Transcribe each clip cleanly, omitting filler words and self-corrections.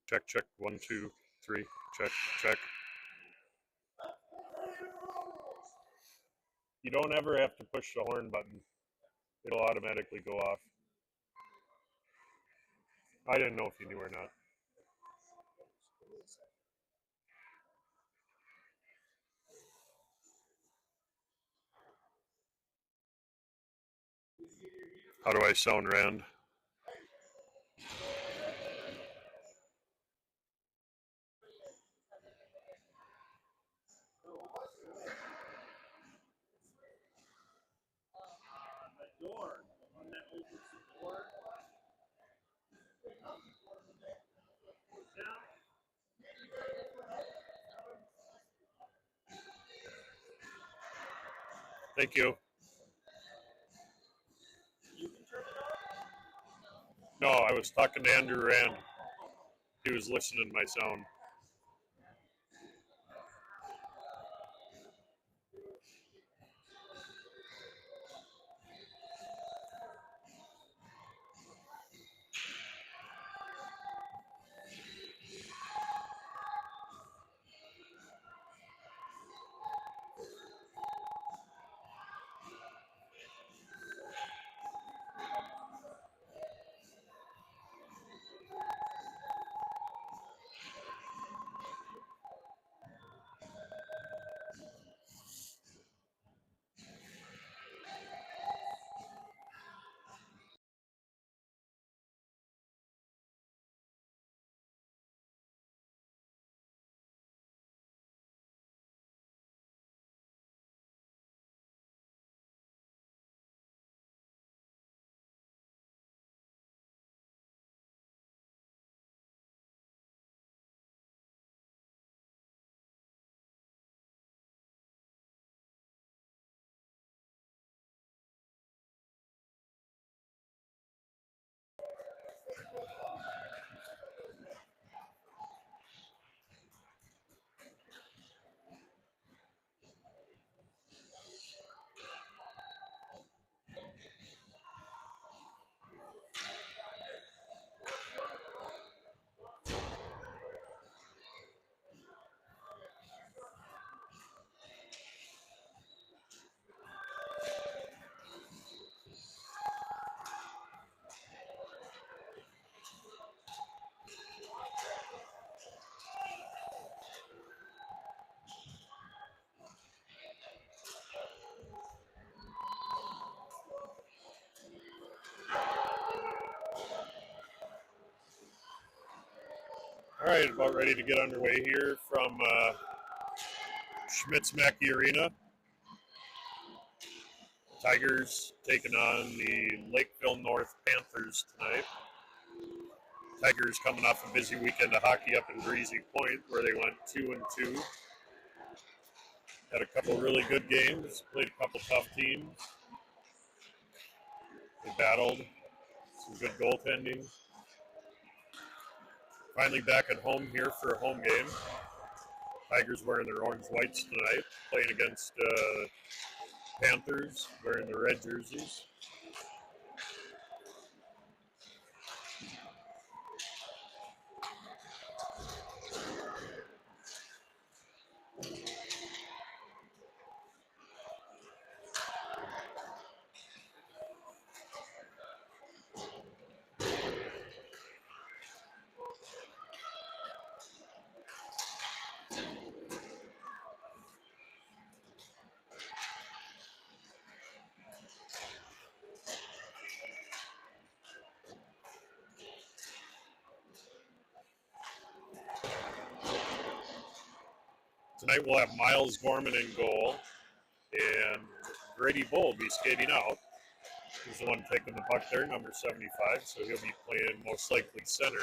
Check, check. 1, 2, 3. Check, check. You don't ever have to push the horn button. It'll automatically go off. I didn't know if you knew or not. How do I sound, Rand? Thank you. No, I was talking to Andrew Rand. He was listening to my sound. All right, about ready to get underway here from Schmitz Mackey Arena. Tigers taking on the Lakeville North Panthers tonight. Tigers coming off a busy weekend of hockey up in Breezy Point where they went 2-2. Had a couple really good games, played a couple tough teams. They battled, some good goaltending. Finally back at home here for a home game. Tigers wearing their orange whites tonight, playing against Panthers wearing their red jerseys. Tonight we'll have Miles Gorman in goal, and Grady Bull will be skating out. He's the one taking the puck there, number 75, so he'll be playing most likely center.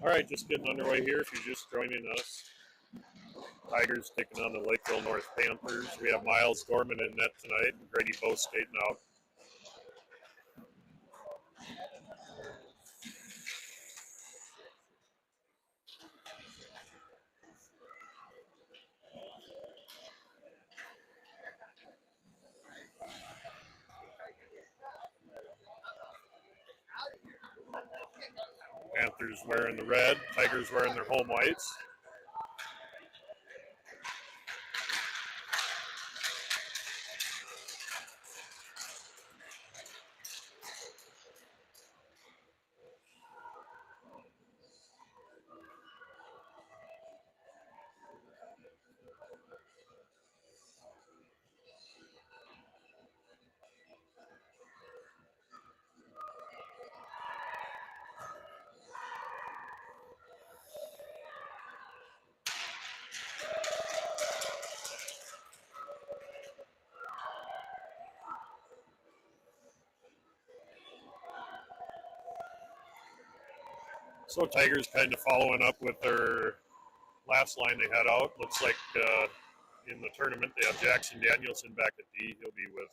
All right, just getting underway here. If you're just joining us, Tigers taking on the Lakeville North Panthers. We have Miles Gorman in net tonight and Grady Bowe skating out. Panthers wearing the red, Tigers wearing their home whites. So Tigers kind of following up with their last line they had out. Looks like in the tournament they have Jackson Danielson back at D. He'll be with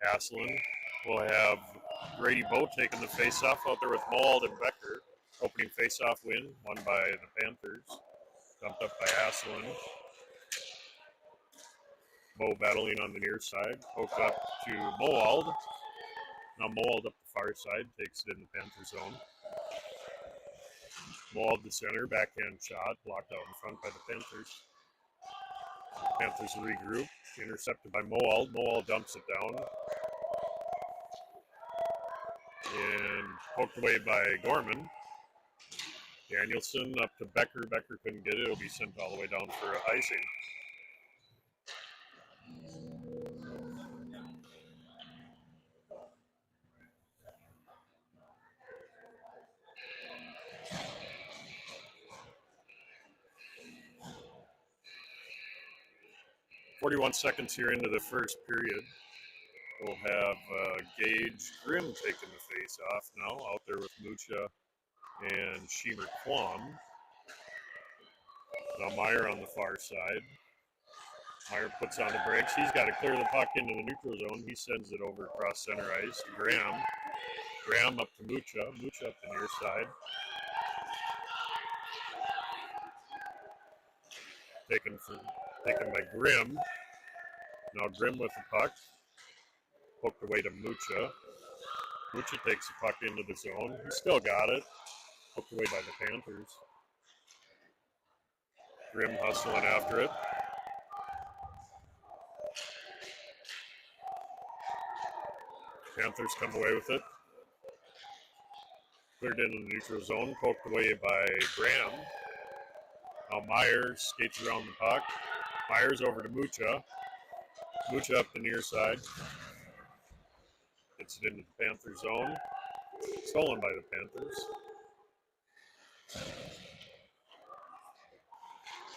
Haslin. We'll have Grady Bowe taking the face-off out there with Mold and Becker. Opening face-off win, won by the Panthers. Dumped up by Haslin. Bowe battling on the near side. Poked up to Mold. Now Mold up the far side, takes it in the Panther zone. Mold the center, backhand shot, blocked out in front by the Panthers. Panthers regroup, intercepted by Mold. Mold dumps it down. And poked away by Gorman. Danielson up to Becker. Becker couldn't get it. It'll be sent all the way down for icing. .41 here into the first period. We'll have Gage Grimm taking the face off now, out there with Mucha and Sheemer Quam. Now Meyer on the far side. Meyer puts on the brakes. He's got to clear the puck into the neutral zone. He sends it over across center ice. Graham up to Mucha. Mucha up the near side. Taken by Grimm. Now Grimm with the puck. Poked away to Mucha. Mucha takes the puck into the zone. He still got it. Poked away by the Panthers. Grimm hustling after it. Panthers come away with it. Cleared into the neutral zone. Poked away by Graham. Now Meyer skates around the puck. Meyer's over to Mucha. Mucha up the near side. Gets it into the Panther zone. Stolen by the Panthers.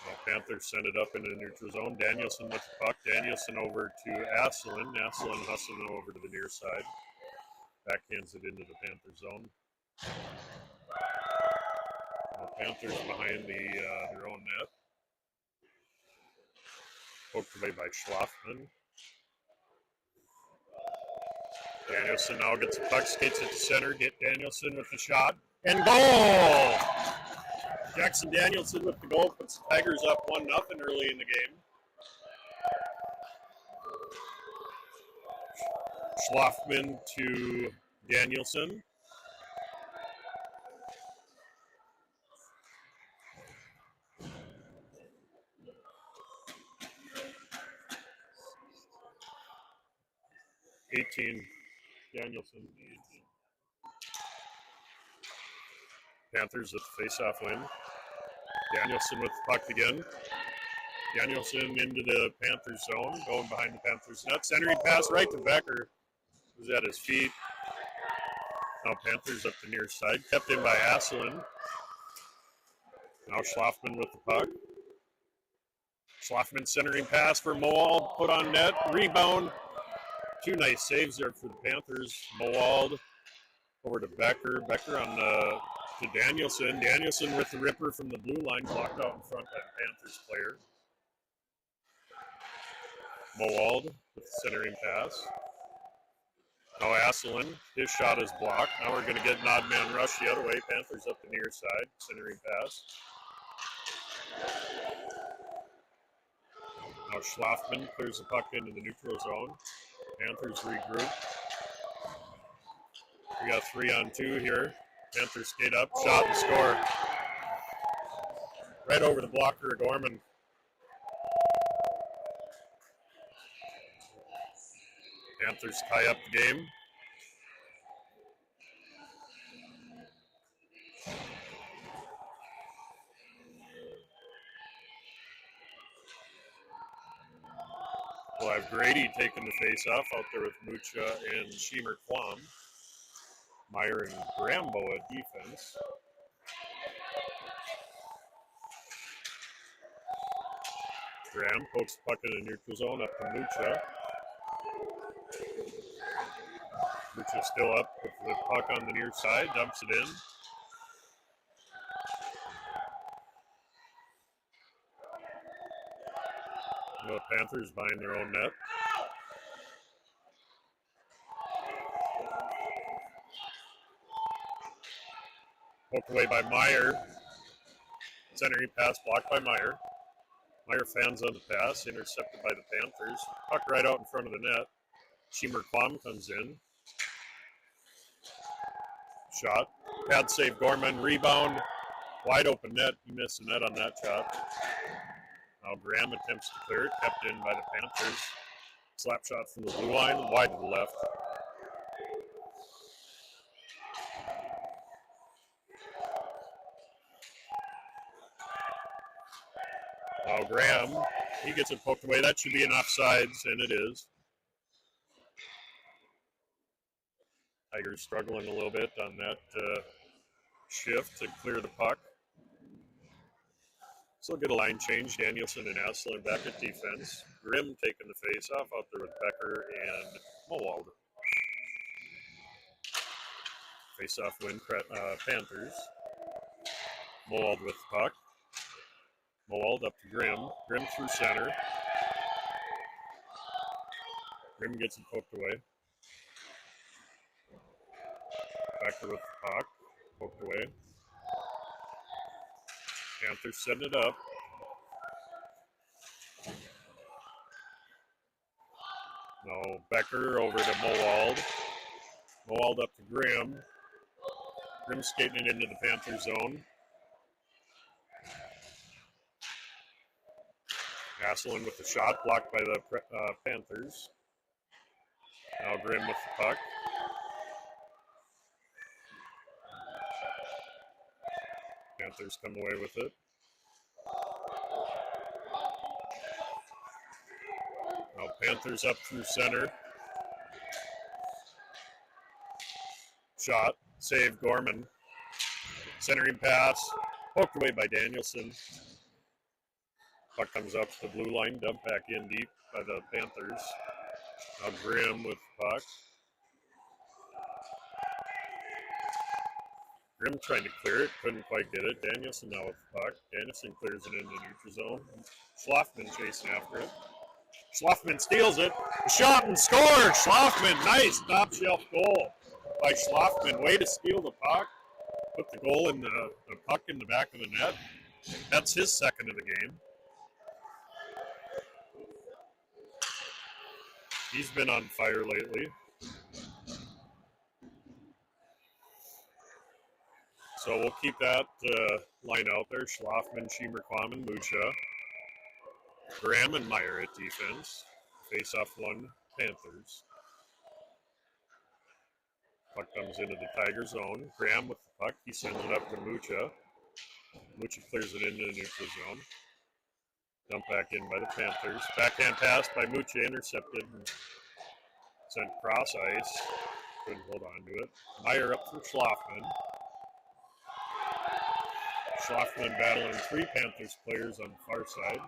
The Panthers send it up into the neutral zone. Danielson with the puck. Danielson over to Asselin. Asselin hustling over to the near side. Backhands it into the Panther zone. The Panthers behind their own net. Poked away by Schlafman. Danielson now gets the puck, skates it to center. Get Danielson with the shot. And goal! Jackson Danielson with the goal puts the Tigers up 1-0 early in the game. Schlafman to Danielson. Danielson. Panthers with the face-off win. Danielson with the puck again. Danielson into the Panthers zone, going behind the Panthers net. Centering pass right to Becker, who's at his feet. Now Panthers up the near side, kept in by Asselin. Now Schlafman with the puck. Schlafman centering pass for Moald, put on net, rebound. Two nice saves there for the Panthers. Moald over to Becker. Becker on the to Danielson. Danielson with the ripper from the blue line, blocked out in front by the Panthers player. Mowald with the centering pass. Now Asselin, his shot is blocked. Now we're going to get an odd man rush the other way. Panthers up the near side, centering pass. Now Schlafman clears the puck into the neutral zone. Panthers regroup. We got 3-on-2 here. Panthers skate up, shot and score. Right over the blocker of Gorman. Panthers tie up the game. We'll have Grady taking the face-off out there with Mucha and Sheemer Quam. Meyer and Grambo at defense. Graham pokes the puck in the neutral zone up to Mucha. Mucha still up with the puck on the near side, dumps it in. The Panthers behind their own net. Poked away by Meyer. Centering pass blocked by Meyer. Meyer fans on the pass, intercepted by the Panthers. Puck right out in front of the net. Sheemer Quam comes in. Shot. Pad save Gorman. Rebound. Wide open net. He missed the net on that shot. Now Graham attempts to clear it. Kept in by the Panthers. Slap shot from the blue line. Wide to the left. Now Graham, he gets it poked away. That should be an offsides, and it is. Tigers struggling a little bit on that shift to clear the puck. So get a line change. Danielson and Asselin back at defense. Grimm taking the face-off out there with Becker and Mowald. Face-off win, Panthers. Mowald with the puck. Mowald up to Grimm. Grimm through center. Grimm gets it poked away. Becker with the puck. Poked away. Panthers setting it up. No, Becker over to Mowald. Mowald up to Grimm. Grimm skating it into the Panther zone. Asselin with the shot, blocked by the Panthers. Now Grimm with the puck. Panthers come away with it. Now Panthers up through center. Shot, save Gorman. Centering pass, poked away by Danielson. Puck comes up to the blue line, dumped back in deep by the Panthers. Now Grimm with the puck. Grimm trying to clear it, couldn't quite get it. Danielson now with the puck. Danielson clears it into the neutral zone. Schlafman chasing after it. Schlafman steals it. Shot and score! Schlafman, nice top shelf goal by Schlafman. Way to steal the puck. Put the goal in the puck in the back of the net. That's his second of the game. He's been on fire lately. So we'll keep that line out there. Schlafman, Sheemer, Quam, and Mucha. Graham and Meyer at defense. Face-off one, Panthers. Puck comes into the Tiger zone. Graham with the puck. He sends it up to Mucha. Mucha clears it into the neutral zone. Dumped back in by the Panthers. Backhand pass by Mucha, intercepted and sent cross ice. Couldn't hold on to it. Meyer up for Schlafman. Schlafman battling three Panthers players on the far side.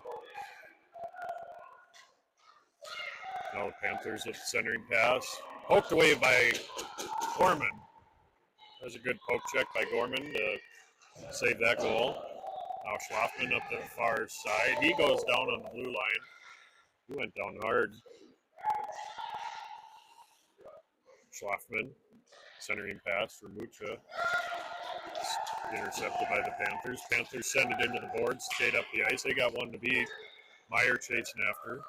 Now the Panthers at the centering pass. Poked away by Gorman. That was a good poke check by Gorman to save that goal. Now Schlafman up the far side. He goes down on the blue line. He went down hard. Schlafman, centering pass for Mucha. Intercepted by the Panthers. Panthers send it into the boards, skate up the ice. They got one to beat. Meyer chasing after.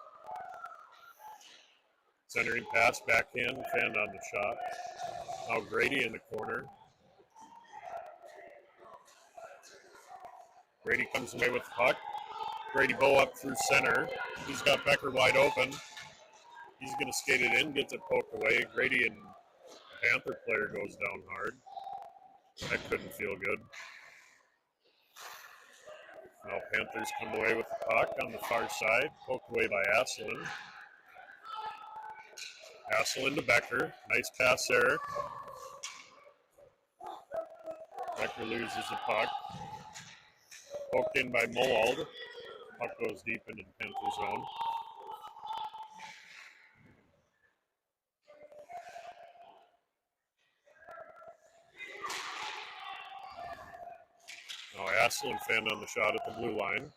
Centering pass, backhand, Fan on the shot. Now Grady in the corner. Grady comes away with the puck. Grady bow up through center. He's got Becker wide open. He's going to skate it in, gets it poked away. Grady and Panther player goes down hard. That couldn't feel good. Now Panthers come away with the puck on the far side, poked away by Asselin. Asselin to Becker. Nice pass there. Becker loses the puck. Poked in by Moald. Puck goes deep into the Panther zone. Now Asselin fanned on the shot at the blue line.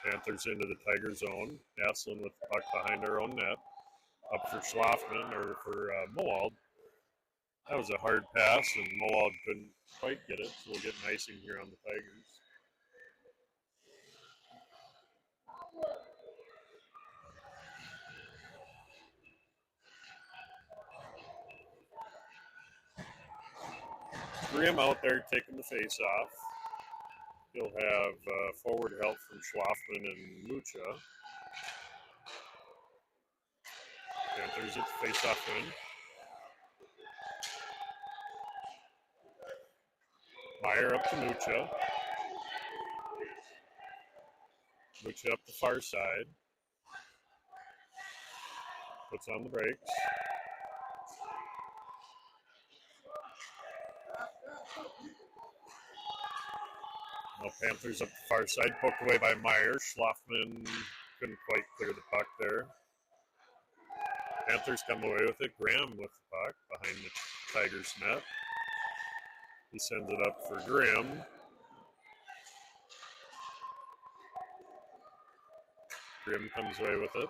Panthers into the Tiger zone. Asselin with the puck behind their own net. Up for Schlafman, or for Moald. That was a hard pass, and Moald couldn't quite get it, so we'll get an icing here on the Tigers. Grimm out there taking the face off. He'll have forward help from Schlafman and Mucha. Panthers at the face-off win. Meyer up to Mucha. Mucha up the far side. Puts on the brakes. Now Panthers up the far side, poked away by Meyer. Schlafman couldn't quite clear the puck there. Panthers come away with it. Graham with the puck behind the Tigers net. He sends it up for Grimm. Grimm comes away with it.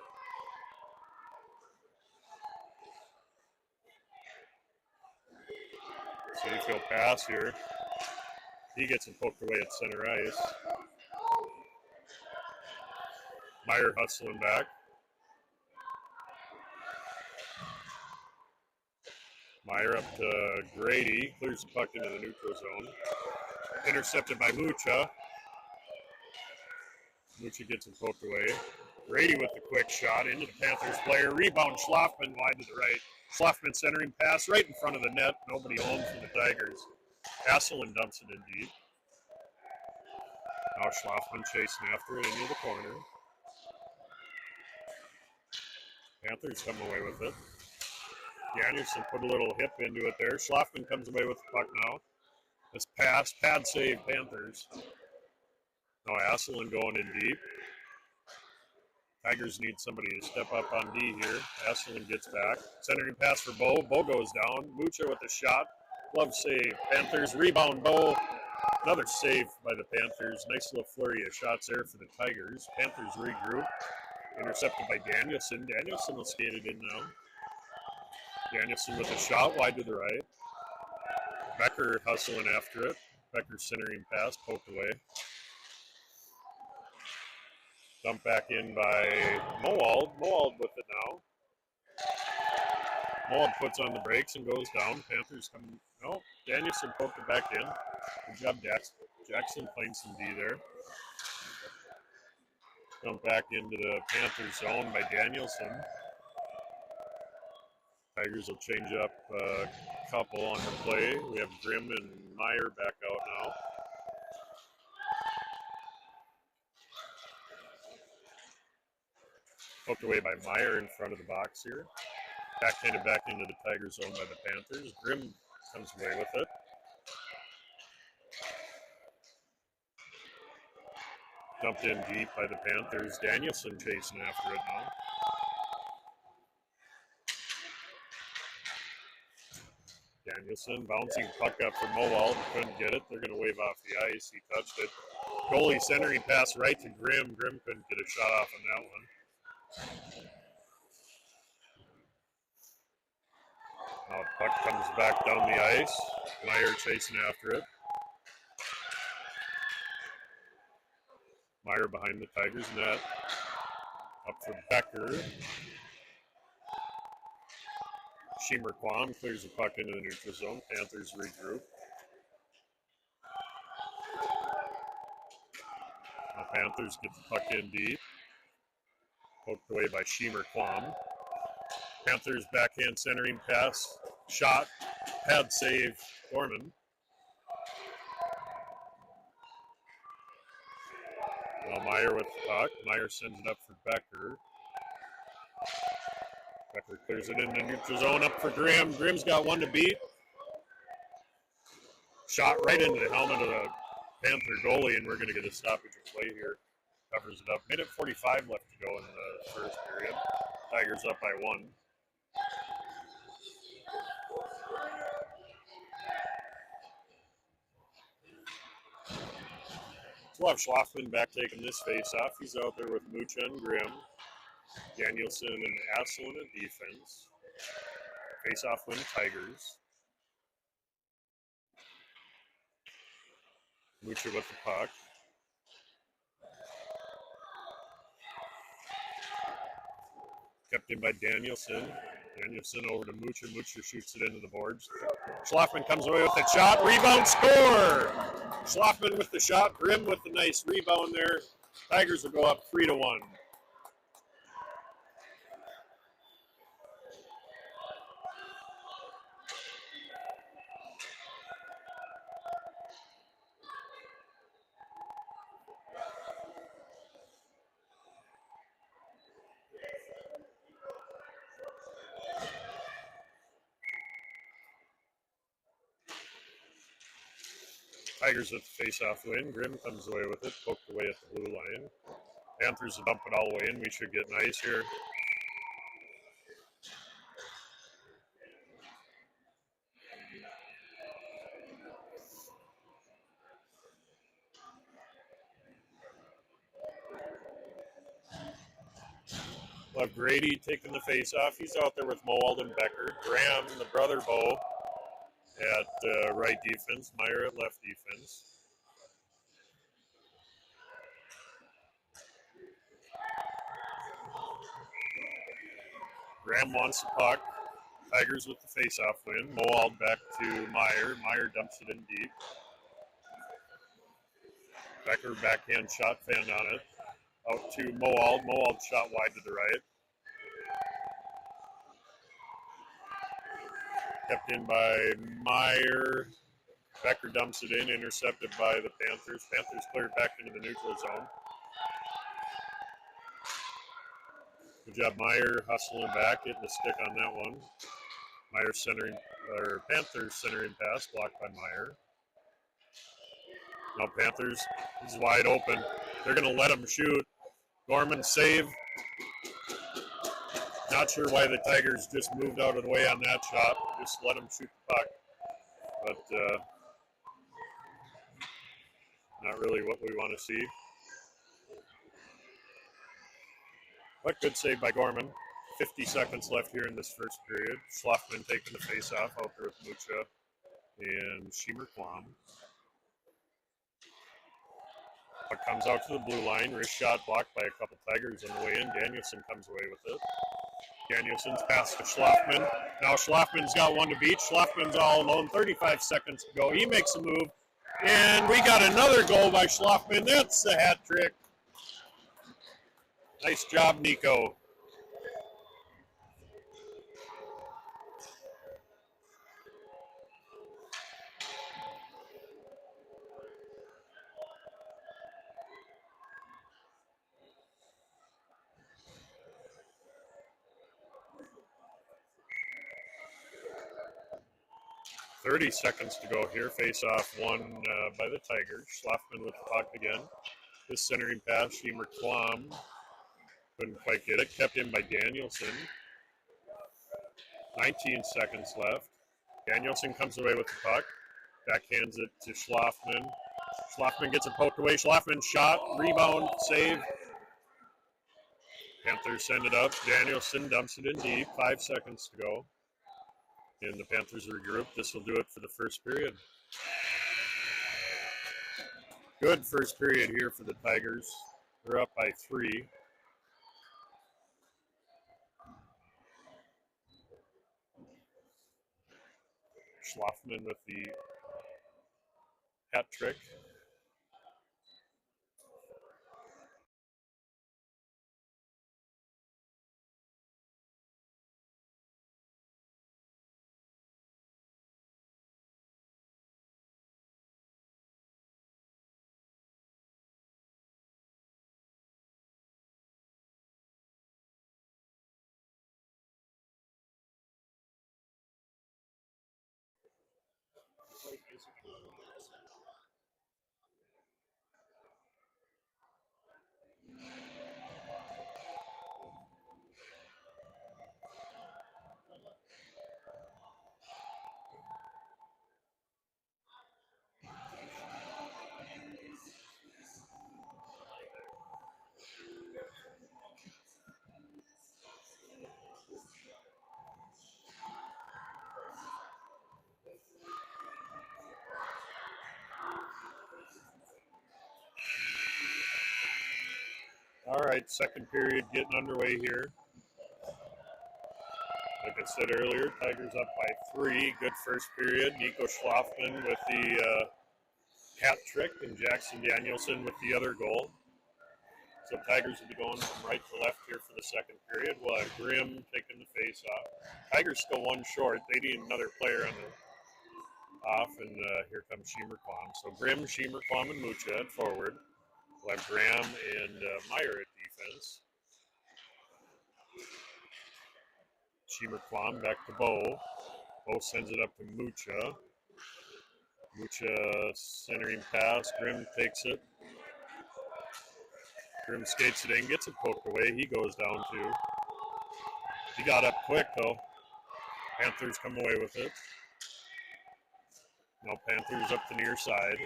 Safe field pass here. He gets him poked away at center ice. Meyer hustling back. Meyer up to Grady. Clears the puck into the neutral zone. Intercepted by Mucha. Mucha gets him poked away. Grady with the quick shot into the Panthers player. Rebound, Schlafman wide to the right. Schlafman centering pass right in front of the net. Nobody home for the Tigers. Asselin dumps it in deep. Now Schlafman chasing after it into the corner. Panthers come away with it. Anderson put a little hip into it there. Schlafman comes away with the puck now. This pass, pad save, Panthers. Now Asselin going in deep. Tigers need somebody to step up on D here. Asselin gets back. Centering pass for Bo. Bo goes down. Mucha with a shot. Glove save. Panthers rebound. Bo. Another save by the Panthers. Nice little flurry of shots there for the Tigers. Panthers regroup. Intercepted by Danielson. Danielson will skate it in now. Danielson with a shot wide to the right. Becker hustling after it. Becker centering pass, poked away. Dumped back in by Moald. Moald with it now. Moald puts on the brakes and goes down. Panthers come. No, Danielson poked it back in. Good job, Jackson. Jackson playing some D there. Dumped back into the Panthers zone by Danielson. Tigers will change up a couple on the play. We have Grimm and Meyer back out now. Poked away by Meyer in front of the box here. Backhanded back into the Tigers zone by the Panthers. Grimm comes away with it. Dumped in deep by the Panthers. Danielson chasing after it now. Danielson bouncing puck up for Mowald. Couldn't get it. They're going to wave off the ice. He touched it. Goalie centering pass right to Grimm. Grimm couldn't get a shot off on that one. Now puck comes back down the ice. Meyer chasing after it. Meyer behind the Tigers net. Up for Becker. Sheemer Quam clears the puck into the neutral zone. Panthers regroup. The Panthers get the puck in deep. Poked away by Sheemer Quam. Panthers backhand centering pass. Shot. Pad save. Gorman. Now Meyer with the puck. Meyer sends it up for Becker. Becker clears it in the neutral zone. Up for Grimm. Grimm's got one to beat. Shot right into the helmet of the Panther goalie, and we're going to get a stoppage of play here. Covers it up. Minute 45 left to go in the first period. Tigers up by 1. We'll have Schlafman back taking this face-off. He's out there with Mucha and Grimm. Danielson and Asselin at defense. Face-off win Tigers. Mucha with the puck. Kept in by Danielson. Danielson over to Mucha. Mucha shoots it into the boards. Schlafman comes away with the shot. Rebound, score! Schlafman with the shot. Grimm with the nice rebound there. Tigers will go up 3-1. Tigers with the face-off win. Grimm comes away with it, poked away at the blue line. Panthers will dump it all the way in. We should get nice here. We'll have Grady taking the face-off. He's out there with Mowald and Becker. Graham, the brother Bo, at right defense. Meyer at left defense. Graham wants the puck. Tigers with the face-off win. Mowald back to Meyer. Meyer dumps it in deep. Becker backhand shot, fan on it. Out to Mowald. Mowald shot wide to the right. Kept in by Meyer. Becker dumps it in, intercepted by the Panthers. Panthers cleared back into the neutral zone. Good job, Meyer hustling back, getting the stick on that one. Meyer centering, or Panthers centering pass, blocked by Meyer. Now Panthers is wide open. They're going to let him shoot. Gorman save. Not sure why the Tigers just moved out of the way on that shot. Just let him shoot the puck. But not really what we want to see. But good save by Gorman. 50 seconds left here in this first period. Schlafman taking the face-off out there with Mucha and Sheemer Quam. Puck comes out to the blue line. Wrist shot blocked by a couple Tigers on the way in. Danielson comes away with it. Danielson's pass to Schlafman. Now Schlafman's got one to beat. Schlafman's all alone. 35 seconds to go. He makes a move. And we got another goal by Schlafman. That's the hat trick. Nice job, Nico. .30 seconds to go here. Face off won by the Tigers. Schlafman with the puck again. This centering pass, Sheemer Klom couldn't quite get it. Kept in by Danielson. 19 seconds left. Danielson comes away with the puck. Backhands it to Schlafman. Schlafman gets it poked away. Schlafman shot, rebound, save. Panthers send it up. Danielson dumps it in deep. 5 seconds to go. And the Panthers regroup. This will do it for the first period. Good first period here for the Tigers. They're up by 3. Schlafman with the hat trick. All right, second period getting underway here. Like I said earlier, Tigers up by 3. Good first period. Nico Schlafman with the hat trick and Jackson Danielson with the other goal. So Tigers will be going from right to left here for the second period. We'll have Grimm taking the face off. Tigers still one short. They need another player on the off, and here comes Sheemer Klom. So Grimm, Sheemer Klom, and Mucha at forward. We'll have Graham and Meyer at defense. Sheemer Klom back to Bo. Bo sends it up to Mucha. Mucha centering pass. Grimm takes it. Grimm skates it in, gets it poked away. He goes down too. He got up quick though. Panthers come away with it. Now Panthers up the near side.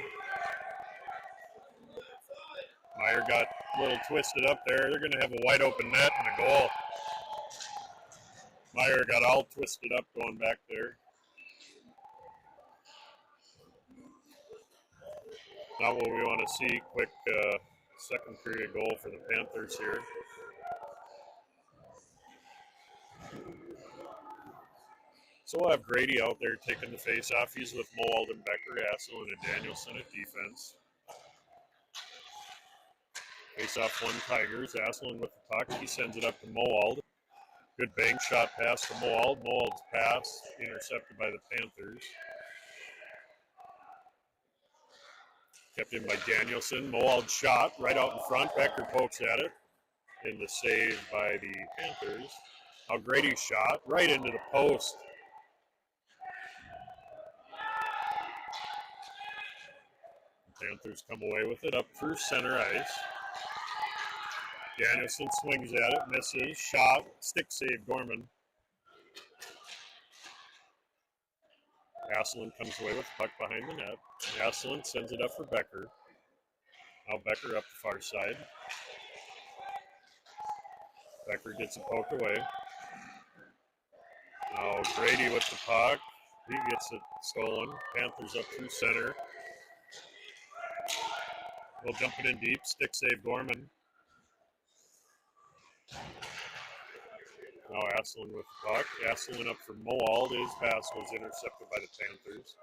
Meyer got a little twisted up there. They're going to have a wide open net and a goal. Meyer got all twisted up going back there. Not what we want to see. Quick second period goal for the Panthers here. So we'll have Grady out there taking the face off. He's with Moald and Becker, Asselin and Danielson at defense. Face off one Tigers. Asselin with the puck. He sends it up to Moald. Good bank shot pass to Moald. Moald's pass intercepted by the Panthers. Kept in by Danielson. Moald shot right out in front. Becker pokes at it. And the save by the Panthers. Now Grady shot right into the post. The Panthers come away with it up through center ice. Danielson swings at it, misses, shot, stick save Gorman. Asselin comes away with the puck behind the net. Asselin sends it up for Becker. Now Becker up the far side. Becker gets it poked away. Now Grady with the puck. He gets it stolen. Panthers up through center. We'll jump it in deep. Stick save Gorman. Now Asselin with the puck. Asselin up for Moald. His pass was intercepted by the Panthers.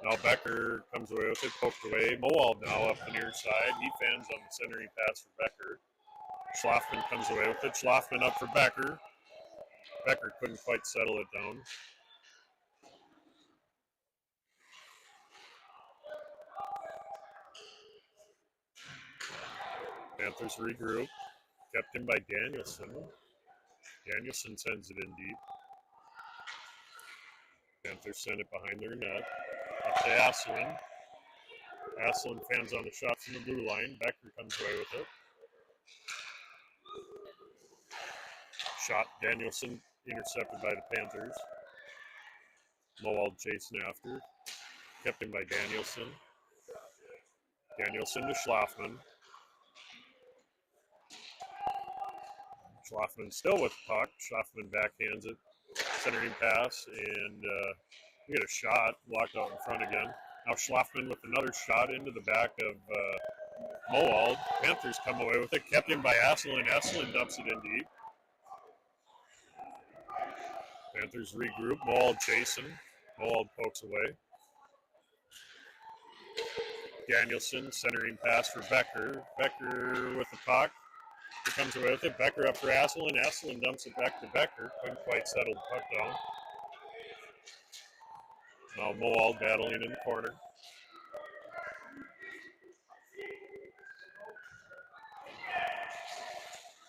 Now Becker comes away with it, poked away. Moald now up the near side. He fans on the centering pass for Becker. Schlafman comes away with it. Schlafman up for Becker. Becker couldn't quite settle it down. Panthers regroup. Kept in by Danielson. Danielson sends it in deep. Panthers send it behind their net. Up to Asselin. Asselin fans on the shot from the blue line. Becker comes away with it. Shot, Danielson intercepted by the Panthers. Mowald chasing after. Kept in by Danielson. Danielson to Schlafman. Schlafman still with the puck. Schlafman backhands it. Centering pass, and we get a shot. Blocked out in front again. Now Schlafman with another shot into the back of Mowald. Panthers come away with it. Kept in by Asselin. Asselin dumps it in deep. Panthers regroup. Mowald chasing. Mowald pokes away. Danielson centering pass for Becker. Becker with the puck. He comes away with it. Becker up for Asselin. Asselin dumps it back to Becker. Couldn't quite settle the puck down. Now Mowald battling in the corner.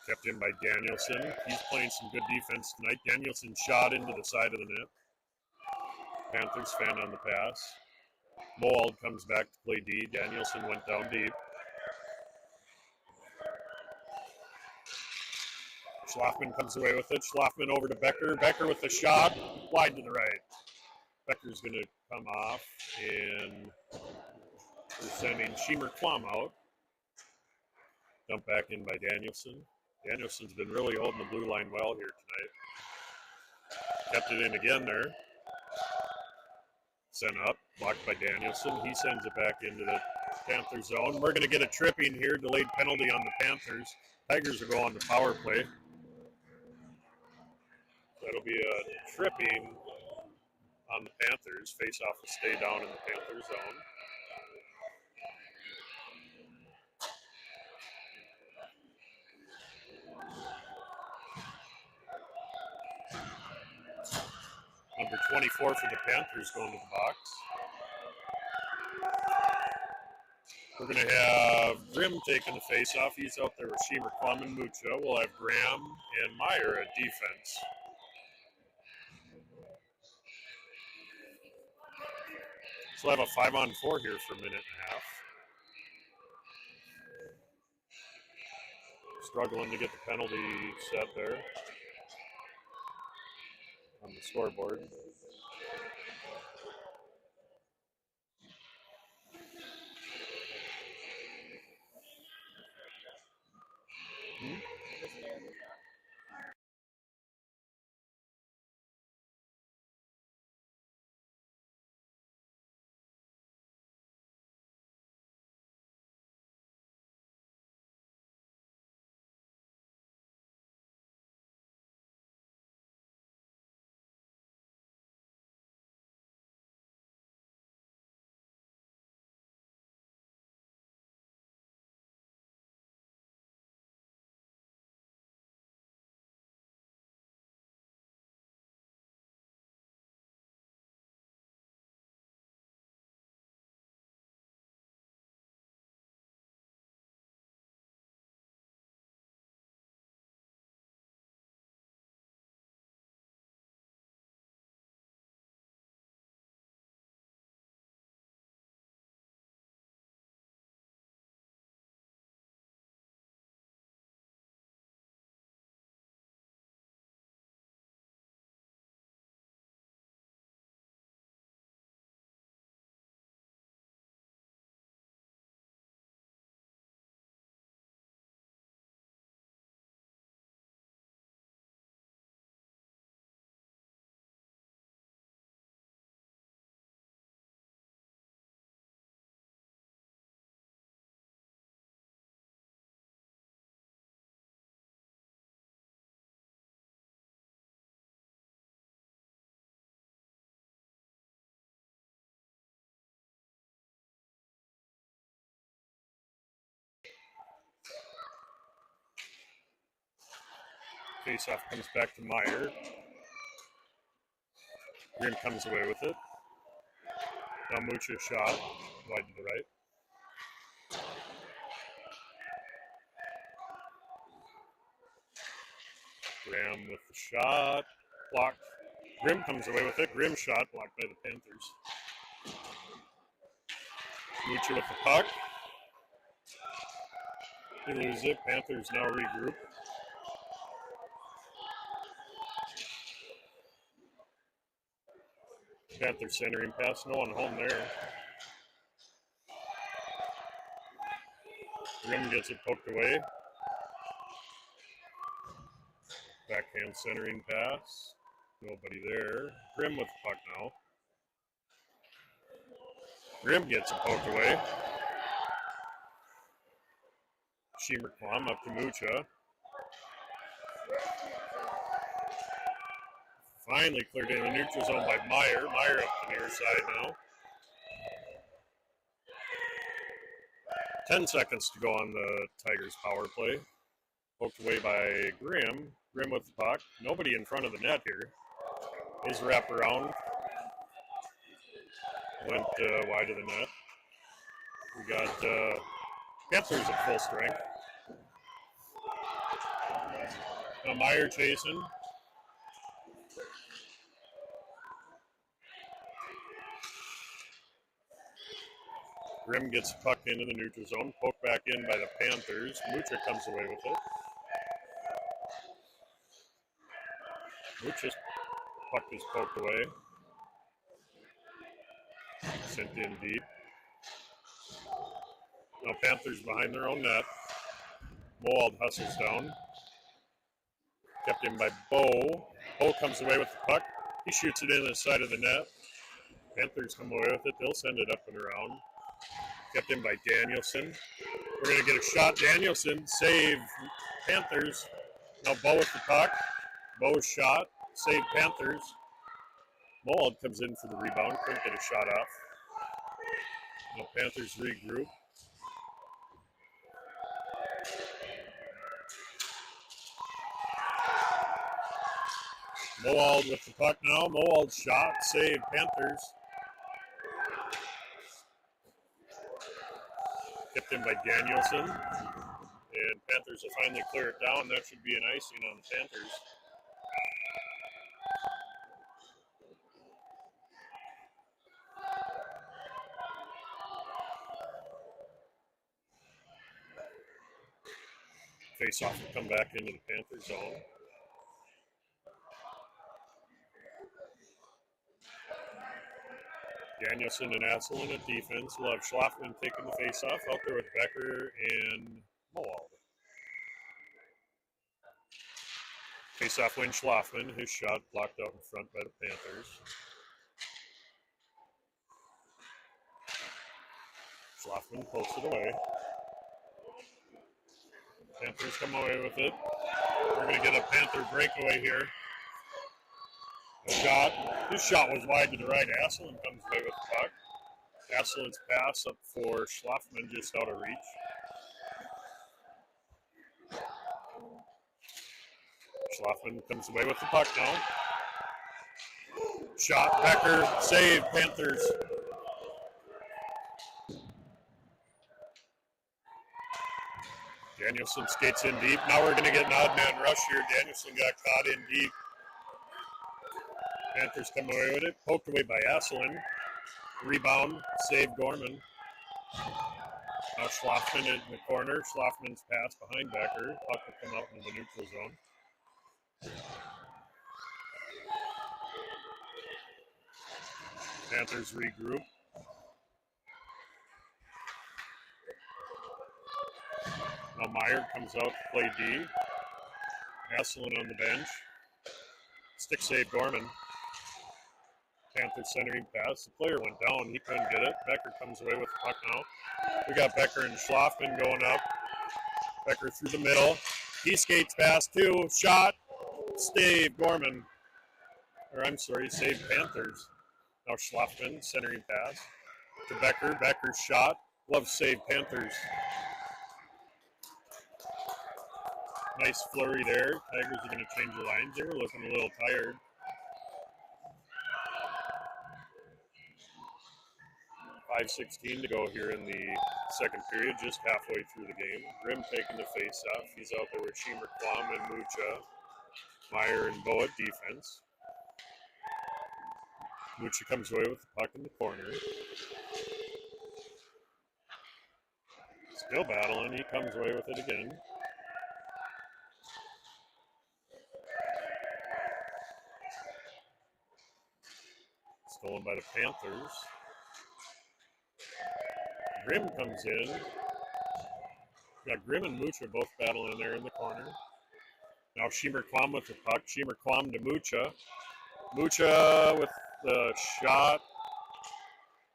Kept in by Danielson. He's playing some good defense tonight. Danielson shot into the side of the net. Panthers fan on the pass. Mowald comes back to play D. Danielson went down deep. Schlafman comes away with it. Schlafman over to Becker. Becker with the shot. Wide to the right. Becker's going to come off, and we're sending Sheemer Klum out. Dumped back in by Danielson. Danielson's been really holding the blue line well here tonight. Kept it in again there. Sent up. Blocked by Danielson. He sends it back into the Panther zone. We're going to get a tripping here. Delayed penalty on the Panthers. Tigers will go on the power play. That'll be a tripping on the Panthers. Face-off will stay down in the Panther zone. Number 24 for the Panthers going to the box. We're going to have Grimm taking the face-off. He's out there with Sheemer, Klum, and Mucha. We'll have Graham and Meyer at defense. So we'll have a 5-on-4 here for a minute and a half. Struggling to get the penalty set there on the scoreboard. Face-off comes back to Meyer. Grimm comes away with it. Now Mucha shot wide to the right. Graham with the shot. Blocked. Grimm comes away with it. Grimm shot blocked by the Panthers. Mucha with the puck. They lose it. Panthers now regroup. Panthers centering pass. No one home there. Grimm gets it poked away. Backhand centering pass. Nobody there. Grimm with the puck now. Grimm gets it poked away. Sheemer Klum up to Mucha. Finally cleared in the neutral zone by Meyer. Meyer up the near side now. 10 seconds to go on the Tigers power play. Poked away by Grimm. Grimm with the puck. Nobody in front of the net here. His wraparound went wide of the net. We got Panthers at full strength. Now Meyer chasing. Grimm gets the puck into the neutral zone. Poked back in by the Panthers. Mucha comes away with it. Mucha's puck is poked away. Sent in deep. Now Panthers behind their own net. Moald hustles down. Kept in by Bo. Bo comes away with the puck. He shoots it in the side of the net. Panthers come away with it. They'll send it up and around. Kept in by Danielson. We're going to get a shot. Danielson save Panthers. Now Bo with the puck. Bo's shot. Save Panthers. Moald comes in for the rebound. Couldn't get a shot off. Now Panthers regroup. Moald with the puck now. Moald shot. Save Panthers. Kept in by Danielson. And Panthers will finally clear it down. That should be an icing on the Panthers. Face-off will come back into the Panther zone. Danielson and Asselin at defense. We'll have Schlafman taking the face-off out there with Becker and Moald. Face-off win Schlafman. His shot blocked out in front by the Panthers. Schlafman pulls it away. Panthers come away with it. We're going to get a Panther breakaway here. A shot. His shot was wide to the right. Asselin comes away with the puck. Asselin's pass up for Schlafman just out of reach. Schlafman comes away with the puck now. Shot. Becker. Save. Panthers. Danielson skates in deep. Now we're going to get an odd man rush here. Danielson got caught in deep. Panthers come away with it. Poked away by Asselin. Rebound. Save Gorman. Now Schlafman in the corner. Schlafman's pass behind Becker. Puck will come out into the neutral zone. Panthers regroup. Now Meyer comes out to play D. Asselin on the bench. Stick save Gorman. Panthers centering pass. The player went down. He couldn't get it. Becker comes away with the puck now. We got Becker and Schlafman going up. Becker through the middle. He skates past too. Shot. Save Gorman. Save Panthers. Now Schlafman centering pass to Becker. Becker's shot. Love save Panthers. Nice flurry there. Tigers are going to change the lines. They were looking a little tired. .5:16 to go here in the second period, just halfway through the game. Grimm taking the face-off. He's out there with Sheemer, Klum, and Mucha. Meyer and Boa defense. Mucha comes away with the puck in the corner. Still battling. He comes away with it again. Stolen by the Panthers. Grimm comes in. Got Grimm and Mucha both battling there in the corner. Now Shemer Kwam with the puck. Shemer Kwam to Mucha. Mucha with the shot.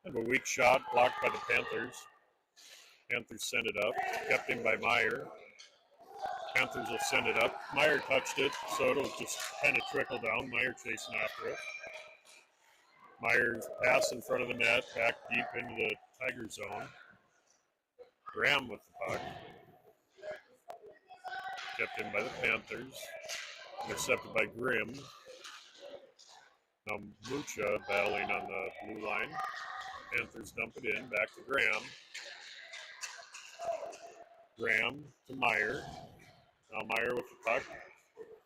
Kind of a weak shot, blocked by the Panthers. Panthers send it up. Kept in by Meyer. Panthers will send it up. Meyer touched it, so it'll just kind of trickle down. Meyer chasing after it. Meyer's pass in front of the net, back deep into the Tiger zone. Graham with the puck. Kept in by the Panthers. Intercepted by Grimm. Now Mucha battling on the blue line. Panthers dump it in, back to Graham. Graham to Meyer. Now Meyer with the puck.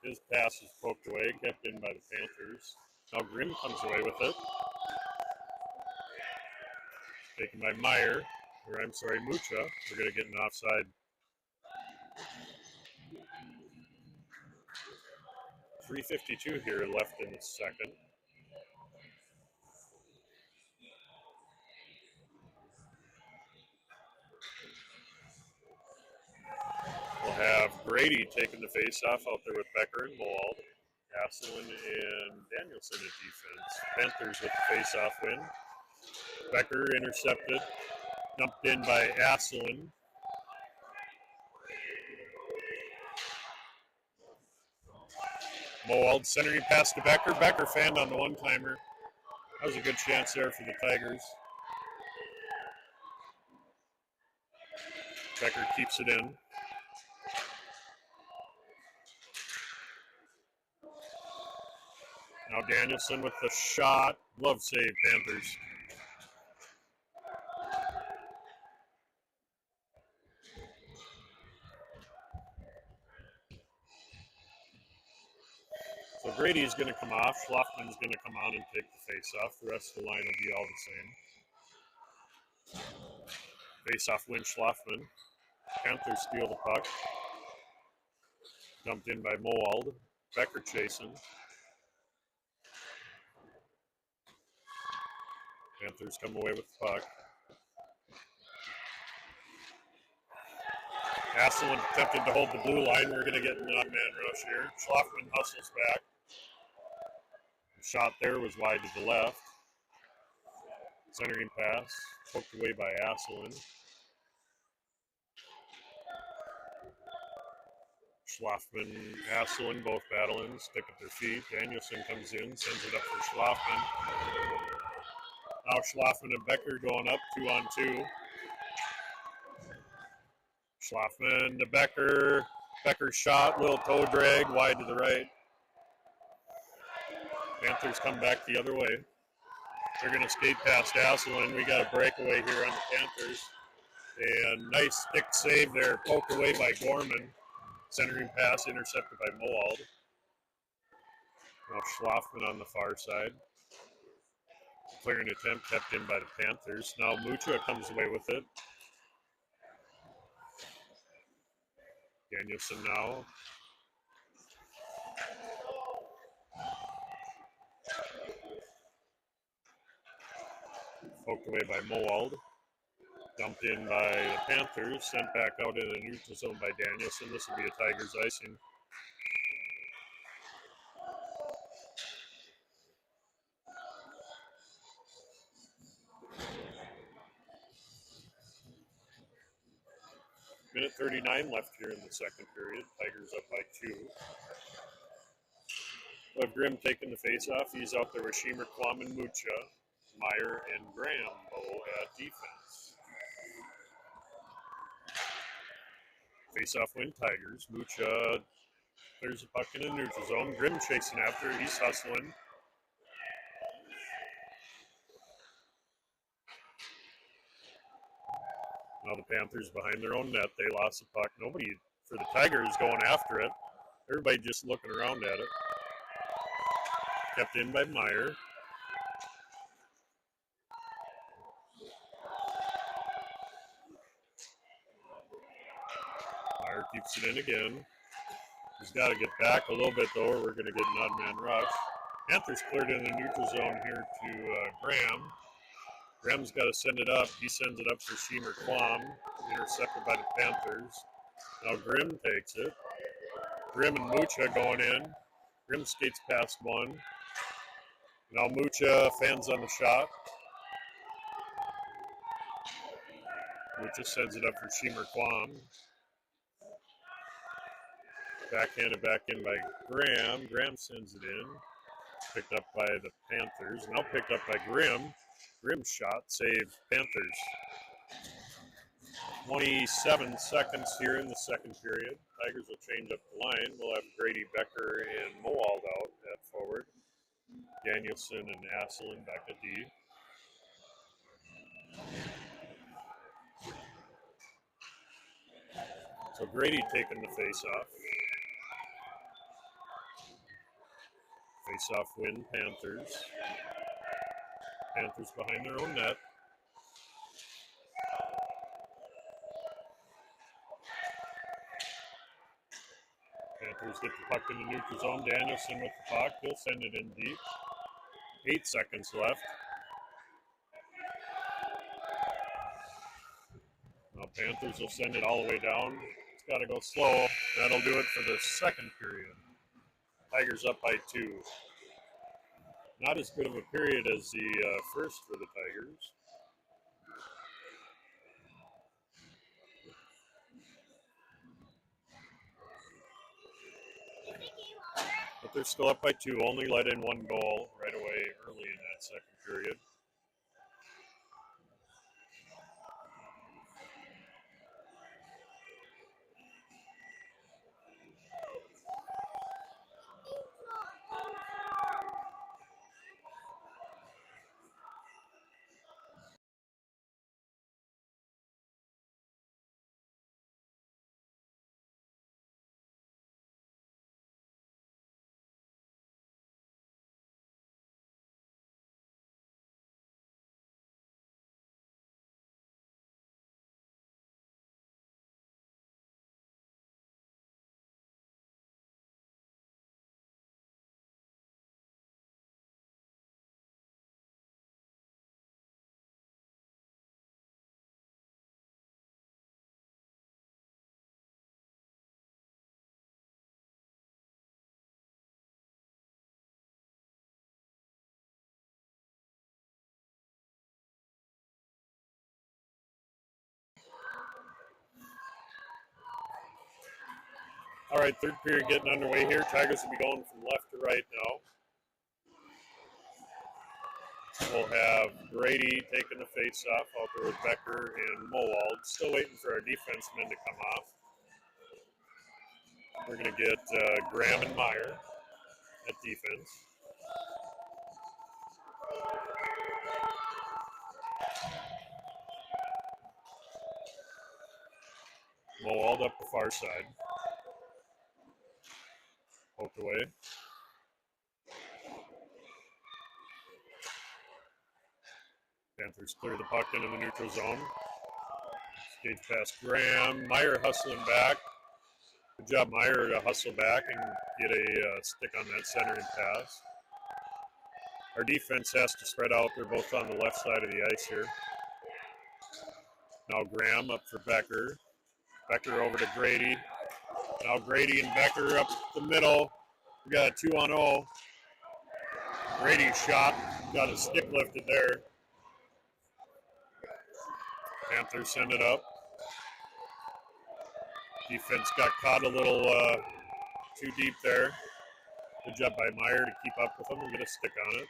His pass is poked away, kept in by the Panthers. Now Grimm comes away with it. Taken by Meyer, or I'm sorry, Mucha. We're going to get an offside. .352 here left in the second. We'll have Grady taking the face-off out there with Becker and Mold. Asselin and Danielson at defense. Panthers with the face-off win. Becker intercepted. Dumped in by Asselin. Mold centering pass to Becker. Becker fanned on the one-timer. That was a good chance there for the Tigers. Becker keeps it in. Now Danielson with the shot. Glove save, Panthers. So Grady's going to come off. Schlafman's going to come on and take the face-off. The rest of the line will be all the same. Face-off win, Schlafman. Panthers steal the puck. Dumped in by Moald. Becker chasing. Panthers come away with the puck. Asselin attempted to hold the blue line. We're going to get an odd man rush here. Schlafman hustles back. The shot there was wide to the left. Centering pass, poked away by Asselin. Schlafman, Asselin both battling, stick at their feet. Danielson comes in, sends it up for Schlafman. Now Schlafman and Becker going up 2-on-2. Schlafman to Becker. Becker's shot, little toe drag, wide to the right. Panthers come back the other way. They're going to skate past Asselin. We got a breakaway here on the Panthers. And nice stick save there, poked away by Gorman. Centering pass intercepted by Moald. Now Schlafman on the far side. Clearing attempt kept in by the Panthers. Now Mucha comes away with it. Danielson now. Poked away by Moald. Dumped in by the Panthers. Sent back out in the neutral zone by Danielson. This will be a Tigers icing. Minute 39 left here in the second period. Tigers up by 2. We'll have Grimm taking the face-off. He's out there with Shemer, Kwam, and Mucha. Meyer and Graham both at defense. Face-off win, Tigers. Mucha clears the puck in the neutral zone. Grimm chasing after. He's hustling. Now the Panthers behind their own net. They lost the puck. Nobody for the Tigers going after it. Everybody just looking around at it. Kept in by Meyer. Meyer keeps it in again. He's got to get back a little bit, though, or we're going to get an odd man rush. Panthers cleared in the neutral zone here to Graham. Graham's got to send it up. He sends it up for Sheemer Quam, intercepted by the Panthers. Now Grimm takes it. Grimm and Mucha going in. Grimm skates past one. Now Mucha fans on the shot. Mucha sends it up for Sheemer Quam. Backhanded back in by Graham. Graham sends it in. Picked up by the Panthers. Now picked up by Grimm. Grimm's shot saved Panthers. 27 seconds here in the second period. Tigers will change up the line. We'll have Grady, Becker, and Mowald out at forward. Danielson and Asselin back at D. So Grady taking the face-off. Face-off win, Panthers. Panthers behind their own net. Panthers get the puck in the neutral zone. Danielson with the puck. He'll send it in deep. 8 seconds left. Now Panthers will send it all the way down. It's got to go slow. That'll do it for the second period. Tigers up by 2. Not as good of a period as the first for the Tigers. But they're still up by 2. Only let in 1 goal right away early in that second period. All right, third period getting underway here. Tigers will be going from left to right now. We'll have Grady taking the face-off out there with Becker and Mowald. Still waiting for our defensemen to come off. We're going to get Graham and Meyer at defense. Mowald up the far side. Poked away. Panthers clear the puck into the neutral zone. Skate past Graham. Meyer hustling back. Good job, Meyer, to hustle back and get a stick on that centering pass. Our defense has to spread out. They're both on the left side of the ice here. Now Graham up for Becker. Becker over to Grady. Now Grady and Becker up the middle. We got a 2-on-0. Grady's shot. Got his stick lifted there. Panthers send it up. Defense got caught a little too deep there. Good job by Meyer to keep up with them and get a stick on it.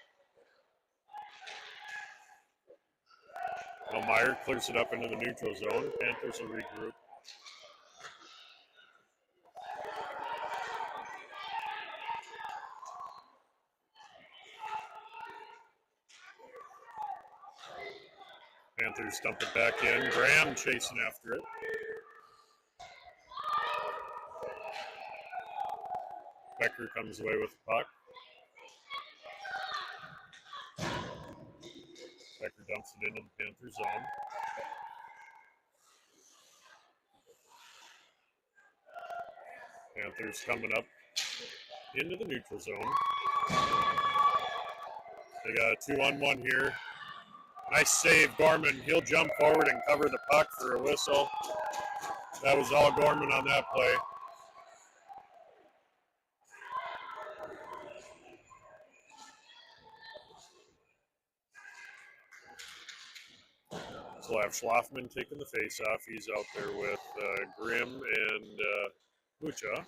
Now Meyer clears it up into the neutral zone. Panthers will regroup. Panthers dump it back in. Graham chasing after it. Becker comes away with the puck. Becker dumps it into the Panther zone. Panthers coming up into the neutral zone. They got a 2-on-1 here. Nice save, Gorman. He'll jump forward and cover the puck for a whistle. That was all Gorman on that play. So we'll have Schlafman taking the face-off. He's out there with Grimm and Mucha.